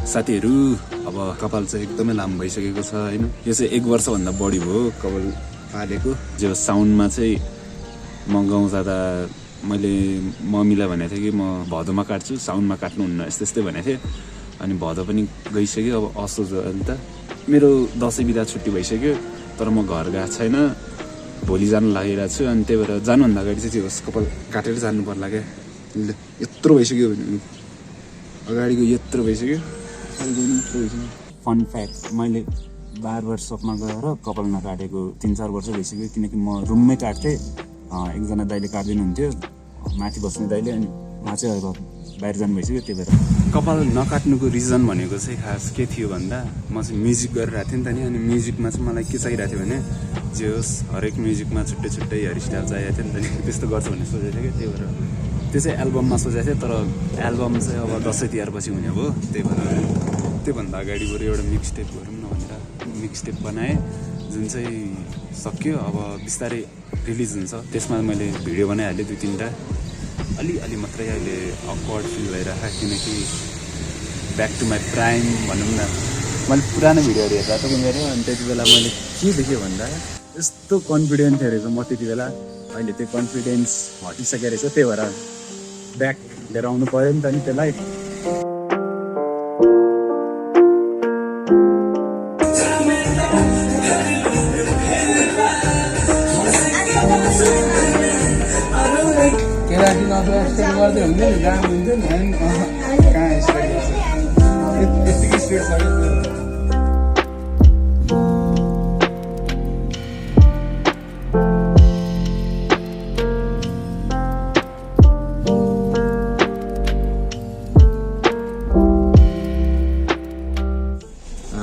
साथीहरू अब कपाल चाहिँ एकदमै लामो भइसकेको छ होइन। यो चाहिँ 1 वर्षभन्दा बढी भयो कपाल पालेको। जो साउन्डमा चाहिँ म गाउँ जाँदा मैले मम्मीलाई भनेको थिएँ कि म भदौमा काट्छु, साउन्डमा काट्नुहुन्न यस्तै भनेको थिएँ। अनि भदौ पनि गइसक्यो, अब असोज अन्त मेरो दसैँ बिदा छुट्टी भइसक्यो। तर म घर गएको छैन, भोलि जानु लागिरहेको छु। अनि त्यही भएर जानुभन्दा अगाडि चाहिँ त्यो कपाल काटेर जानु पर्ला क्या। यत्रो भइसक्यो भने अगाडिको यत्रो भइसक्यो। फन फ्याक्ट, मैले बार्बर सपमा गएर कपाल नकाटेको 3-4 वर्ष भइसक्यो। किनकि म रुममै काट्थेँ, एकजना दाइले काटिदिनुहुन्थ्यो, माथि बस्ने दाइले। अनि उहाँ चाहिँ अब बाहिर जानु भइसक्यो। त्यही भएर कपाल नकाट्नुको रिजन भनेको चाहिँ खास के थियो भन्दा, म चाहिँ म्युजिक गरिरहेको थिएँ नि त नि। अनि म्युजिकमा चाहिँ मलाई के चाहिरहेको थियो भने, जे होस् हरेक म्युजिकमा छुट्टै छुट्टै हेयरस्टाइल चाहिएको थियो नि त नि। त्यस्तो गर्छु भन्ने सोचेको थिएँ क्या। त्यही भएर त्यो चाहिँ एल्बममा सोचेको थिएँ। तर एल्बम चाहिँ अब दसैँ तिहार पछि हुने भयो। त्यही भएर त्योभन्दा अगाडि बरु एउटा मिक्स टेप गरौँ न भनेर मिक्स टेप बनाएँ, जुन चाहिँ सक्यो। अब बिस्तारै रिलिज हुन्छ। त्यसमा मैले भिडियो बनाइहालेँ 2-3टा। अलि मात्रै अहिले अकवर्ड फिल भइरहेको, किनकि ब्याक टु माई प्राइम भनौँ न। मैले पुरानो भिडियोहरू हेर्दा त मेरो, अनि त्यति बेला मैले के देखेँ भन्दा यस्तो कन्फिडेन्ट थियो रहेछ म त्यति बेला। अहिले त्यो कन्फिडेन्स हटिसकेको रहेछ। त्यही भएर ब्याक लिएर आउनु पऱ्यो नि त नि त्यसलाई। गर्दै हुन्थ्यो नि, राम्रो हुन्थ्यो नि। कहाँ स्टार्ट गर्छ यतिकै स्पिड सक्यो।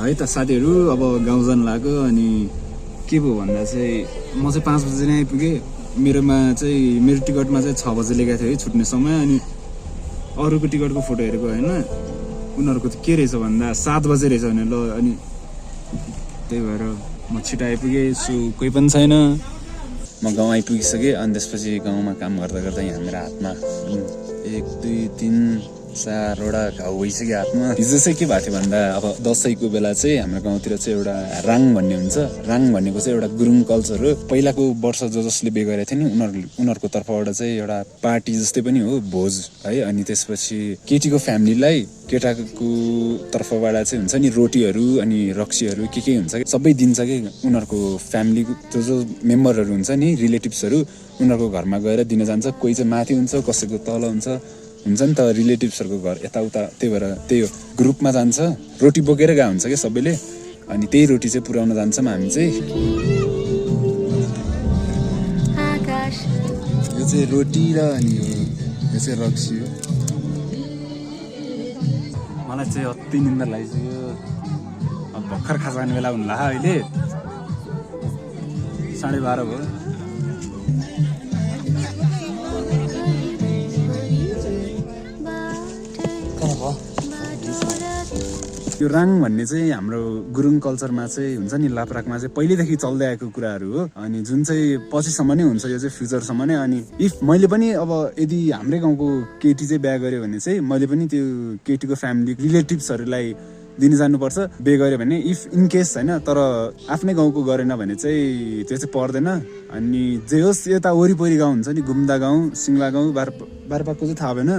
है त साथीहरू, अब गाउँ जानु लाग्यो। अनि के भयो भन्दा चाहिँ म चाहिँ 5 बजी नै आइपुगेँ। मेरो टिकटमा चाहिँ 6 बजी लेखेको थियो है छुट्ने समय। अनि अरूको टिकटको फोटो हेरेको होइन, उनीहरूको चाहिँ के रहेछ भन्दा 7 बजे रहेछ भने ल। अनि त्यही भएर म छिटो आइपुगेँ। सो कोही पनि छैन, म गाउँ आइपुगिसकेँ। अनि त्यसपछि गाउँमा काम गर्दा गर्दा यहाँ मेरो हातमा 1 2 3 4वटा घाउ भइसक्यो हातमा। हिजो चाहिँ के भएको थियो भन्दा, अब दसैँको बेला चाहिँ हाम्रो गाउँतिर चाहिँ एउटा राङ भन्ने हुन्छ। राङ भनेको चाहिँ एउटा गुरुङ कल्चर हो। पहिलाको वर्ष जसले बे गरेको थियो नि, उनीहरूको तर्फबाट चाहिँ एउटा पार्टी जस्तै पनि हो, भोज है। अनि त्यसपछि केटीको फ्यामिलीलाई केटाको तर्फबाट चाहिँ हुन्छ नि रोटीहरू अनि रक्सीहरू के हुन्छ कि सबै दिन्छ कि। उनीहरूको फ्यामिलीको जो मेम्बरहरू हुन्छ नि, रिलेटिभ्सहरू, उनीहरूको घरमा गएर दिन जान्छ। कोही चाहिँ माथि हुन्छ, कसैको तल हुन्छ नि त रिलेटिभ्सहरूको घर यताउता। त्यही भएर त्यही हो, ग्रुपमा जान्छ, रोटी बोकेर गएको हुन्छ क्या सबैले। अनि त्यही रोटी चाहिँ पुर्याउन जान्छौँ हामी चाहिँ। यो चाहिँ रोटी र अनि यो चाहिँ रक्सी हो। मलाई चाहिँ अति निन्दा लागिसक्यो। अब भर्खर खाजा खाने बेला हुनु लाग्यो। अहिले 12:30 भयो। यो राङ भन्ने चाहिँ हाम्रो गुरुङ कल्चरमा चाहिँ हुन्छ नि, लाप्राकमा चाहिँ पहिल्यैदेखि चल्दै आएको कुराहरू हो। अनि जुन चाहिँ पछिसम्म नै हुन्छ, यो चाहिँ फ्युचरसम्म नै। अनि इफ मैले पनि अब यदि हाम्रै गाउँको केटी चाहिँ बिहा गर्यो भने चाहिँ मैले पनि त्यो केटीको फ्यामिली रिलेटिभ्सहरूलाई दिन जानुपर्छ बे गर्यो भने, इफ इन केस होइन। तर आफ्नै गाउँको गरेन भने चाहिँ त्यो चाहिँ पर्दैन। अनि जे होस्, यता वरिपरि गाउँ हुन्छ नि, गुम्दा गाउँ, सिङ्ला गाउँ, बारपाकको चाहिँ थाहा भएन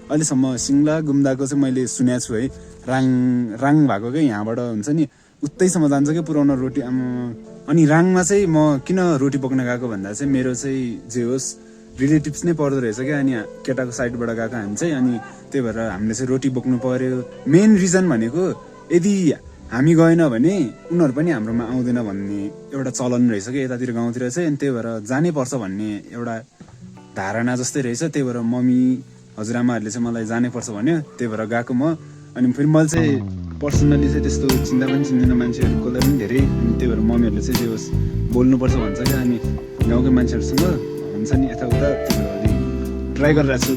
अहिलेसम्म। सिङ्ला गुम्दाको चाहिँ मैले सुनेको छु है। राङ भएको क्या यहाँबाट हुन्छ नि, उतैसम्म जान्छ क्या पुऱ्याउन रोटी। अनि राङमा चाहिँ म किन रोटी बोक्न गएको भन्दा चाहिँ मेरो चाहिँ जे होस् रिलेटिभ्स नै पर्दो रहेछ क्या। अनि केटाको साइडबाट गएको हामी चाहिँ। अनि त्यही भएर हामीले चाहिँ रोटी बोक्नु पर्यो। मेन रिजन भनेको, यदि हामी गएन भने उनीहरू पनि हाम्रोमा आउँदैन भन्ने एउटा चलन रहेछ क्या यतातिर गाउँतिर चाहिँ। अनि त्यही भएर जानै पर्छ भन्ने एउटा धारणा जस्तै रहेछ। त्यही भएर मम्मी हजुरआमाहरूले चाहिँ मलाई जानै पर्छ भन्यो। त्यही भएर गएको म। अनि फेरि मैले चाहिँ पर्सनली चाहिँ त्यस्तो चिन्ता पनि चिन्दैन मान्छेहरू कसलाई पनि धेरै। अनि त्यही भएर मम्मीहरूले चाहिँ जे होस् बोल्नुपर्छ भन्छ क्या। अनि गाउँकै मान्छेहरूसँग हुन्छ नि यताउता, ट्राई गरिरहेको छु।